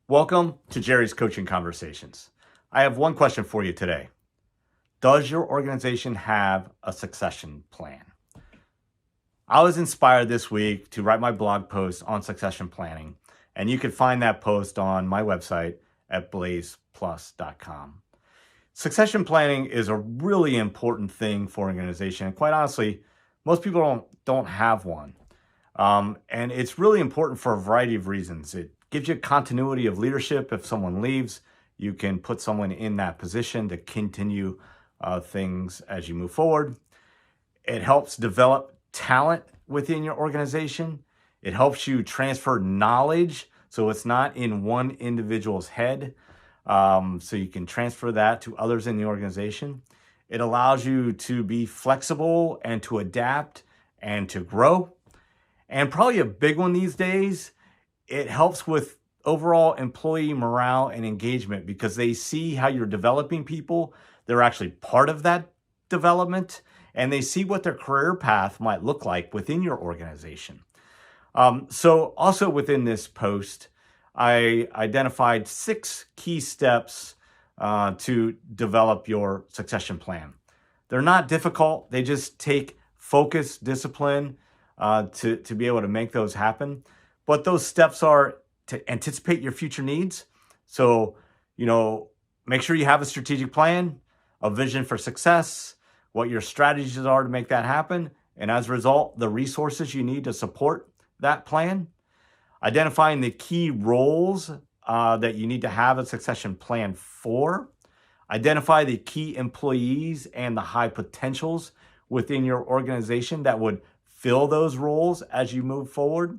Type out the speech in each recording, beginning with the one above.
Welcome to Jerry's Coaching Conversations. I have one question for you today. Does your organization have a succession plan? I was inspired this week to write my blog post on succession planning, and you can find that post on my website at blazeplus.com. Succession planning is a really important thing for an organization, and quite honestly, most people don't have one. And it's really important for a variety of reasons. It gives you continuity of leadership. If someone leaves, you can put someone in that position to continue things as you move forward. It helps develop talent within your organization. It helps you transfer knowledge so it's not in one individual's head. So you can transfer that to others in the organization. It allows you to be flexible and to adapt and to grow. And probably a big one these days, it helps with overall employee morale and engagement because they see how you're developing people. They're actually part of that development, and they see what their career path might look like within your organization. So also within this post, I identified 6 key steps to develop your succession plan. They're not difficult. They just take focus, discipline, to be able to make those happen. But those steps are to anticipate your future needs. So, make sure you have a strategic plan, a vision for success, what your strategies are to make that happen. And as a result, the resources you need to support that plan. Identifying the key roles that you need to have a succession plan for. Identify the key employees and the high potentials within your organization that would fill those roles as you move forward.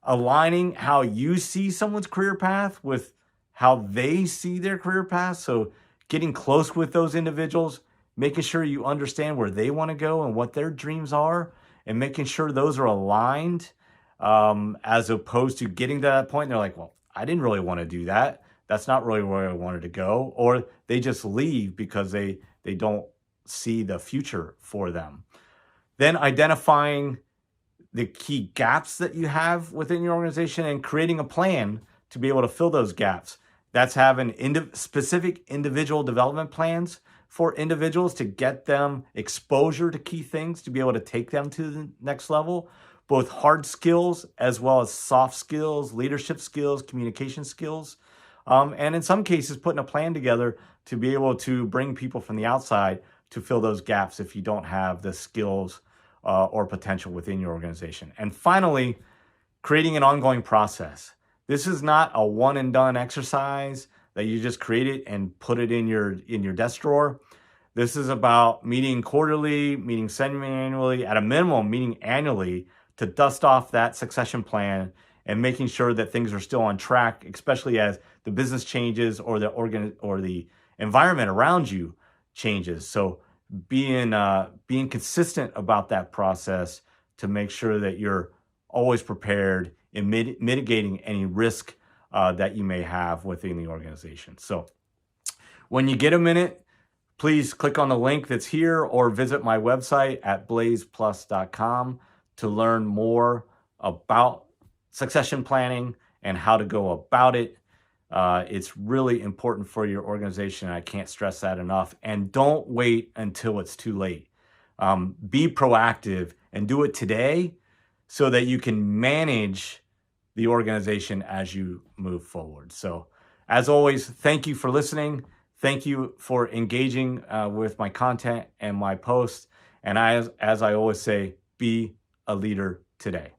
Aligning how you see someone's career path with how they see their career path. So getting close with those individuals, making sure you understand where they want to go and what their dreams are, and making sure those are aligned, as opposed to getting to that point and they're like, well, I didn't really want to do that. That's not really where I wanted to go. Or they just leave because they don't see the future for them. Then identifying the key gaps that you have within your organization and creating a plan to be able to fill those gaps. That's having specific individual development plans for individuals to get them exposure to key things to be able to take them to the next level, both hard skills as well as soft skills, leadership skills, communication skills. And in some cases, putting a plan together to be able to bring people from the outside to fill those gaps if you don't have the skills or potential within your organization. And finally, creating an ongoing process. This is not a one and done exercise that you just create it and put it in your desk drawer. This is about meeting quarterly, meeting semi-annually, at a minimum, meeting annually to dust off that succession plan and making sure that things are still on track, especially as the business changes or the environment around you changes. So being consistent about that process to make sure that you're always prepared in mitigating any risk that you may have within the organization. So when you get a minute, please click on the link that's here or visit my website at blazeplus.com to learn more about succession planning and how to go about it. It's really important for your organization. I can't stress that enough. And don't wait until it's too late. Be proactive and do it today so that you can manage the organization as you move forward. So as always, thank you for listening. Thank you for engaging with my content and my posts. And as I always say, be a leader today.